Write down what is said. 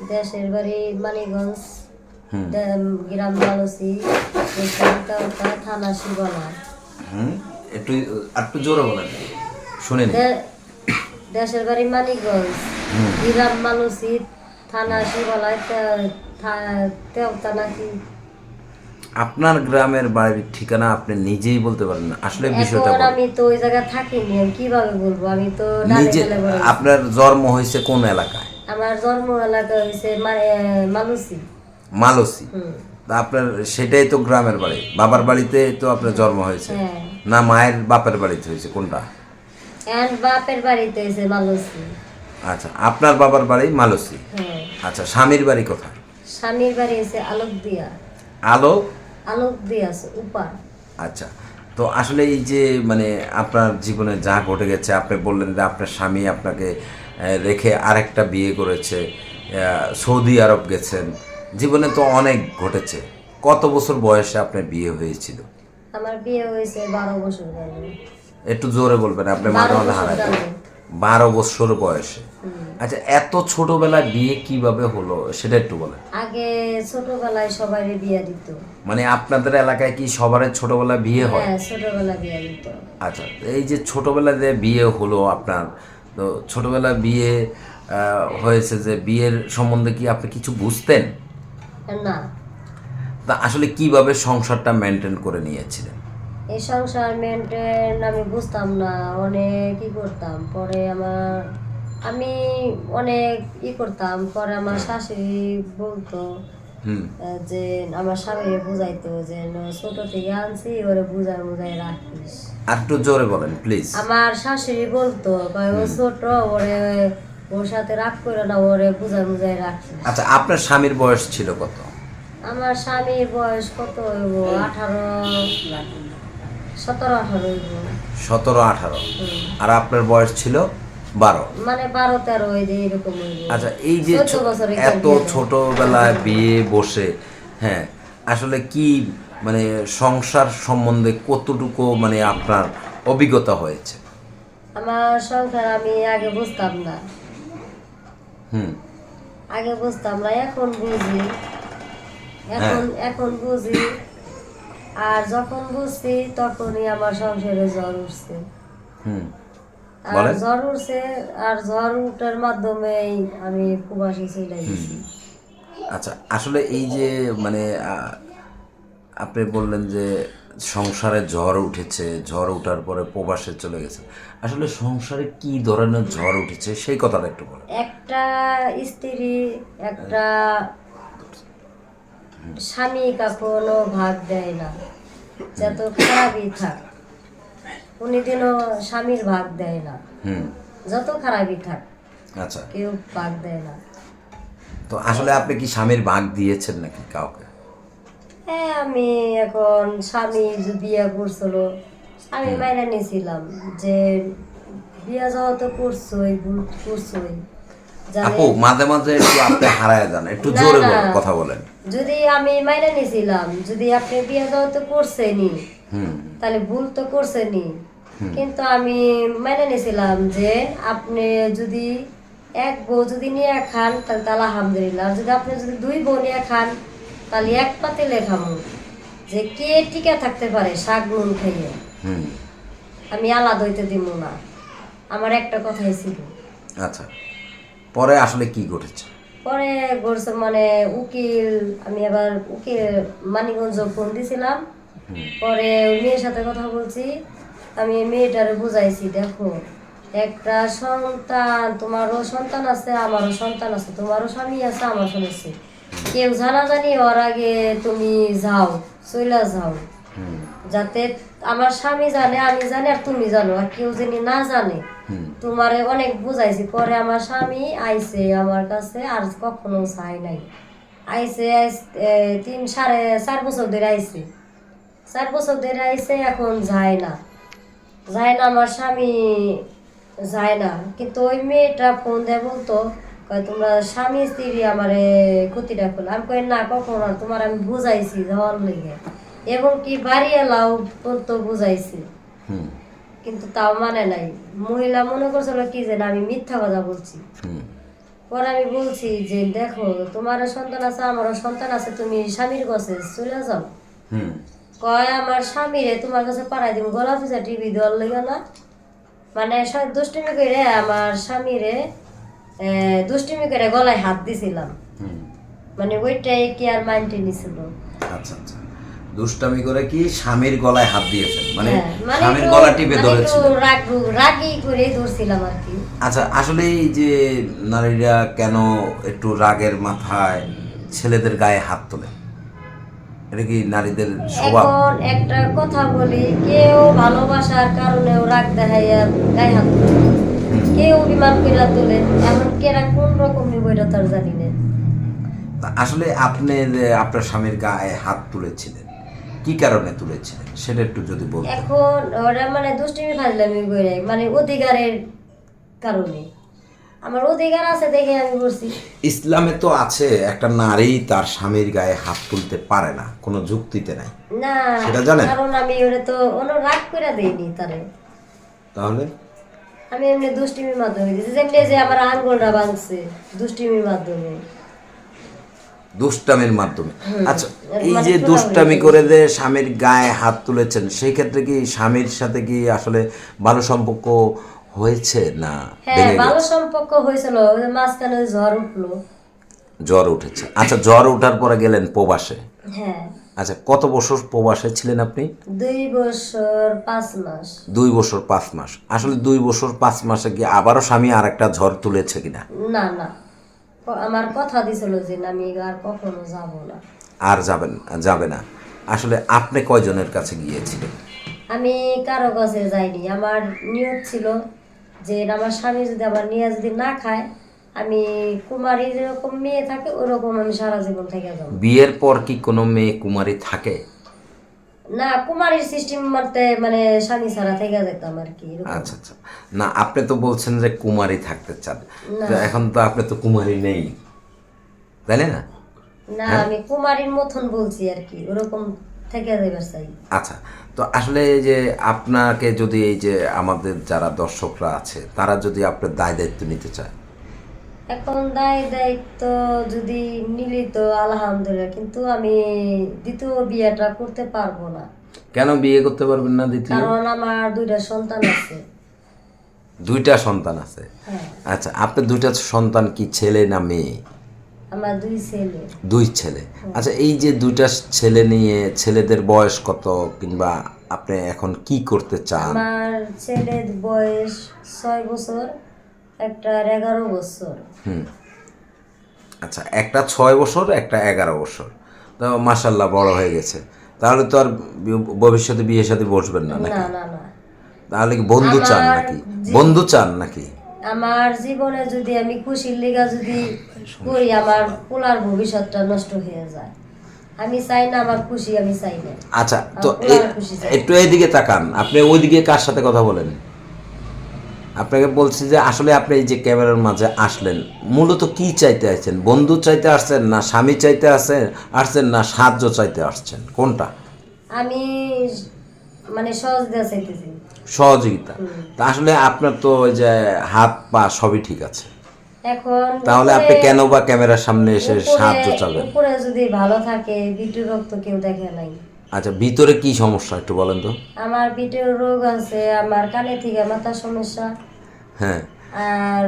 দেশের বাড়ি মানিকগঞ্জ, হুম গ্রাম মালসি, থানা শিবলা। হুম একটু একটু জোরে বলেন, শুনেনি। দেশের বাড়ি মানিকগঞ্জ, হুম গ্রাম মালসি, থানা শিবলায়, তেউতা নাকি। আপনার গ্রামের বাড়ির ঠিকানা আপনি নিজেই বলতে পারেন না, আসলে বিষয়টা এখন বলেন। আমি তো ওই জায়গায় থাকিনি, আমি কিভাবে বলবো? আমি তো ডালে নিজে ডালে বড় হয়েছি। আপনার জন্ম হয়েছে কোন এলাকায়? আমার জন্ম এলাকা হয়েছে মালুসি। মালসি। হুম। তা আপনার সেটাই তো গ্রামের বাড়ি, বাবার বাড়িতে তো আপনার জন্ম হয়েছে, হ্যাঁ। না মায়ের বাপের বাড়িতে হয়েছে, কোনটা? এখন বাপের বাড়িতে হয়েছে মালুসি। আচ্ছা, আপনার বাবার বাড়ি মালসি। হ্যাঁ। আচ্ছা, স্বামীর বাড়ি কোথায়? স্বামীর বাড়ি হয়েছে আলোক দিয়া। আলো। আলোক দিয়া আছে উপার। আচ্ছা, তো আসলে এই যে মানে আপনার জীবনে যা ঘটে গেছে, আপনি বললেন যে আপনার স্বামী আপনাকে রেখে আরেকটা বিয়ে করেছে, সৌদি আরব গেছেন, জীবনে তো অনেক ঘটেছে। কত বছর বয়সে আপনার বিয়ে হয়েছিল? আমার বিয়ে হয়েছে 12 বছর বয়সে। একটু জোরে বলবেন, আপনি মাঝে 12 মাঝে বছর হারায়। কালে। 12 বছর বয়সে। আচ্ছা, এত ছোটবেলায় বিয়ে কিভাবে হলো সেটা একটু বলেন। আগে ছোটবেলায় সবাই বিয়ে দিত। মানে আপনাদের এলাকায় কি সবার ছোটবেলায় বিয়ে হয়? হ্যাঁ, ছোটবেলা বিয়ে দিত। আচ্ছা, এই যে ছোটবেলায় যে বিয়ে হলো আপনার, তো ছোটবেলায় বিয়ে হয়েছে, যে বিয়ের সম্বন্ধে কি আপনি কিছু বুঝতেন? না, তা আসলে কিভাবে সংসারটা মেনটেন করে নিয়েছিলেন? এই সংসার মেনটেন আমি বুঝতাম না, অনেক করতাম। পরে আমি অনেক করতাম। পরে আমার শাশুড়ি বলতো হুম যে আমার স্বামী বুঝাইতো যে ছোট থেকে আনছি, ওরে বুঝাই বুঝাই রাখিস। আর একটু জোরে বলেন প্লিজ। আমার শাশুড়ি বলতো কয় ও ছোট, ওরে ওর সাথে রাগ করে না, ওরে বুঝাই বুঝাই রাখিস। আচ্ছা, আপনার স্বামীর বয়স ছিল কত? আমার স্বামীর বয়স কত হইব? 17-18 হইব। 17-18। আর আপনার বয়স ছিল 12। মানে 12-13 হয়ে যায় এরকম হইব। আচ্ছা, এই যে 14 বছরে এত ছোটবেলায় বিয়ে বসে, হ্যাঁ, আসলে কি মানে সংসার সম্বন্ধে কতটুকু মানে আপনার অভিজ্ঞতা হয়েছে? আমার সংসার আমি আগে বুঝতাম না। হুম আগে বুঝতাম না, এখন বুঝি। হ্যাঁ এখন বুঝি। আর যখন বুঝছি তখনই আমার সংসারে জ্বর উঠছে। হুম আর বলেন। জ্বর উঠছে, আর জ্বর উঠার মাধ্যমেই আমি প্রবাসী চলে গেছি। আচ্ছা, আসলে এই যে মানে আপনি বললেন যে সংসারে ঝড় উঠেছে, ঝড় উঠার পরে প্রবাসে চলে গেছে, আসলে সংসারে কি ধরনের ঝড় উঠেছে সেই কথাটা একটু বলেন। একটা স্ত্রী, একটা স্বামী কখনো ভাগ দেয় না, যত খারাপই থাক। কোনদিনও স্বামীর ভাগ দেয় না, হুম যত খারাপই থাক আচ্ছা, কেউ ভাগ দেয় না। তো আসলে আপনি কি স্বামীর ভাগ দিয়েছেন নাকি কাউকে? হ্যাঁ, আমি এখন স্বামী যে বিয়ে করছিল, আমি মাইনা নিয়েছিলাম যে বিয়ে যাওয়া তো করছোই, ভুল করছোই জানে। আপু, মাঝে মাঝে একটু আপনি হারায় যান, একটু না জোরে না, কথা বলেন। যদি আমি মাইনা নিয়েছিলাম, যদি আপনি বিয়ে যাওয়া তো করছেনি, হুম তাহলে ভুল তো করছেনি। কিন্তু আমি মেনে নিয়েছিলাম যে আপনি যদি এক বউ যদি নিয়ে খান তাহলে তাহলে আলহামদুলিল্লাহ, আর যদি আপনি যদি 2 বউ নিয়ে খান তাহলে এক পাতিলে খামু। যে কে টিকে থাকতে পারে শাক নুন খাইয়ে, হুম আমি আলাদা হইতে দিব না। আমার একটা কথাই ছিল। আচ্ছা, পরে আসলে কি ঘটেছে? পরে গড়ছে মানে উকিল, আমি আবার উকিল মানিকগঞ্জ ফোন দিছিলাম। পরে ওই মেয়ের সাথে কথা বলছি, আমি মেয়েটারে বুঝাইছি, দেখো একটা সন্তান, তোমারও সন্তান আছে, আমারও সন্তান আছে, তোমারও স্বামী আছে, আমার স্বামী আছে। কেউ জানাজানি ওর আগে তুমি যাও, চইলা যাও, যাতে আমার স্বামী জানে, আমি জানি, আর তুমি জানো, আর কেউ যিনি না জানে। তোমারে অনেক বুঝাইছি। পরে আমার স্বামী আইছে আমার কাছে, আর কখনো চাই নাই। আইছে 3-4.5 বছর ধরে আইছে। 4 বছর ধরে আইছে, এখন যায় না। যায় না আমার স্বামী, যায় না। কিন্তু ওই মেয়েটা ফোন দেয় বলতো, কয় তোমরা স্বামী স্ত্রী আমারে ক্ষতিটা করলো। আমি কই না, কখনো না, তোমার আমি বুঝাইছি যাওয়ার লেগে, এবং কি বাড়ি এলাও তো বুঝাইছি, হুম কিন্তু তাও মানে নাই। মহিলা মনে করছিল কি যে না আমি মিথ্যা কথা বলছি। পরে আমি বলছি যে দেখো তোমারও সন্তান আছে আমারও সন্তান আছে, তুমি স্বামীর কাছে চলে যাও। হুম। কয় আমার স্বামীরে তোমার কাছে পাঠাই দিব গলা ফিসা টিভি দেওয়ার লেগে না, মানে দুষ্টুমি করে আমার স্বামীরে দুষ্টুমি করে গলায় হাত দিছিলাম, হুম। মানে ওইটাই কি আর মাইন্ডে নিছিল। আচ্ছা আচ্ছা, দুষ্টামি করে কি স্বামীর গলায় হাত দিয়েছেন, মানে হ্যাঁ, মানে স্বামীর একটু- গলা টিপে মানে ধরেছিলেন। একটু রাগই করে ধরছিলাম আর কি। আচ্ছা, আসলে এই যে নারীরা কেন একটু রাগের মাথায় ছেলেদের গায়ে হাত তোলে, এটা কি নারীদের স্বভাব? এখন একটা কথা বলি, কেউ ভালোবাসার কারণেও রাগ দেখাইয়া গায়ে হাত তোলে, কেউ অভিমান কইরা তোলে, এখন কেরা কোন রকম নিব এটা তার জানি না। তা আসলে আপনি যে আপনার স্বামীর গায়ে হাত তুলেছিলেন, কি কারণে তুলেছিলেন সেটা একটু যদি বলতেন। এখন ওরা মানে দুষ্টুমি ফাজলামি করে, মানে অধিকারের কারণে, আমার অধিকার আছে দেখে আমি করছি। ইসলামে তো আছে একটা নারী তার স্বামীর গায়ে হাত তুলতে পারে না, কোনো যুক্তিতে নাই, না, সেটা জানেন? কারণ আমি ওরা তো অন্য রাগ করে দেইনি তারে, তাহলে আমি এমনি দুষ্টুমির মাধ্যমে দিয়েছি, যেমনি যে আমার আঙ্গুলটা ভাঙছে দুষ্টুমির মাধ্যমে। দুষ্টামির মাধ্যমে। আচ্ছা, এই মানে যে টোটাল দুষ্টামি হয়ে করে যে স্বামীর গায়ে হাত তুলেছেন, সেই ক্ষেত্রে কি স্বামীর সাথে কি আসলে ভালো সম্পর্ক হয়েছে না হ্যাঁ, ভেঙে ভালো গেছে? সম্পর্ক হয়েছিল, ওই যে মাঝখানে ঝড় উঠলো। জ্বর উঠেছে। আচ্ছা, জ্বর ওঠার পরে গেলেন প্রবাসে। হ্যাঁ, আচ্ছা, কত বছর প্রবাসে ছিলেন আপনি? 2 বছর 5 মাস। 2 বছর 5 মাস। আসলে 2 বছর 5 মাসে কি আবারও স্বামী আর একটা ঝড় তুলেছে কিনা? না না, আমার কথা দিছিল যে না, আমি আর কখনো যাব না। আর যাবে না। আসলে আপনি কয়জনের কাছে গিয়েছিলেন? আমি কারো কাছে যাইনি, আমার নিয়ত ছিল যে আমার স্বামী যদি আমার নিয়ে যদি না খায়, আমি কুমারী যেরকম মেয়ে থাকে ওরকম আমি সারা জীবন থেকে যাবো। বিয়ের পর কি কোনো মেয়ে কুমারী থাকে? না, কুমারীর সিস্টেম মারতে মানে স্বামী ছাড়া থেকে যেতাম আর কি, এরকম। আচ্ছা আচ্ছা, না আপনি তো বলছেন যে কুমারী থাকতে চান, না। তো এখন তো আপনি তো কুমারী নেই, তাই না? না, আমি কুমারীর মতন বলছি আর কি, ওরকম থেকে যাবার চাই। আচ্ছা, তো আসলে এই যে আপনাকে যদি এই যে আমাদের যারা দর্শকরা আছে তারা যদি আপনার দায় দায়িত্ব নিতে চায়, এখন দায় দায়িত্ব যদি নিলি তো আলহামদুলিল্লাহ, কিন্তু আমি দ্বিতীয় বিয়েটা করতে পারবো না, কেন বিয়ে করতে পারবেন না দ্বিতীয়? কারণ আমার 2টা সন্তান আছে। 2টা সন্তান আছে। হ্যাঁ, আচ্ছা, আপনার 2টা সন্তান কি ছেলে না মেয়ে? আমার 2 ছেলে। 2 ছেলে। আচ্ছা, এই যে 2টা ছেলে নিয়ে ছেলেদের বয়স কত, কিংবা আপনি এখন কি করতে চান? আমার ছেলের বয়স 6 বছর, একটার 11 বছর। হুম। আচ্ছা, একটা 6 বছর, একটা 11 বছর, তো মাশাল্লাহ বড় হয়ে গেছে। তাহলে তো আর ভবিষ্যতে বিয়ে সাথে বসবেন না না নাকি? না না, তাহলে কি বন্ধু চান আমার নাকি? বন্ধু চান নাকি? আমার জীবনে যদি আমি খুশির লেগা যদি করি, আমার পোলার ভবিষ্যৎটা নষ্ট হয়ে যায়। আমি চাই না, আমার খুশি আমি চাই না। আচ্ছা, তো পোলার খুশি চাই। একটু এইদিকে তাকান, আপনি ওইদিকে কার সাথে কথা বলেন? আপনাকে বলছি যে আসলে আপনি এই যে ক্যামেরার মাঝে আসলেন, মূলত কি চাইতে আসছেন? বন্ধু চাইতে আসছেন, না স্বামী চাইতে আসছেন, না সাহায্য চাইতে আসছেন, কোনটা? আমি মানে সহজতা চাইতেছি। সহযোগিতা। তা আসলে আপনার তো ওই যে হাত পা সবই ঠিক আছে, এখন তাহলে আপনি কেন বা ক্যামেরার সামনে এসে সাহায্য উপরে চাবেন? উপরে যদি ভালো থাকে, বিটু রোগ তো কেউ দেখে নাই। আচ্ছা, ভিতরে কি সমস্যা একটু বলেন তো। আমার পিঠের রোগ আছে, আমার কানে থেকে মাথার সমস্যা, হ্যাঁ। আর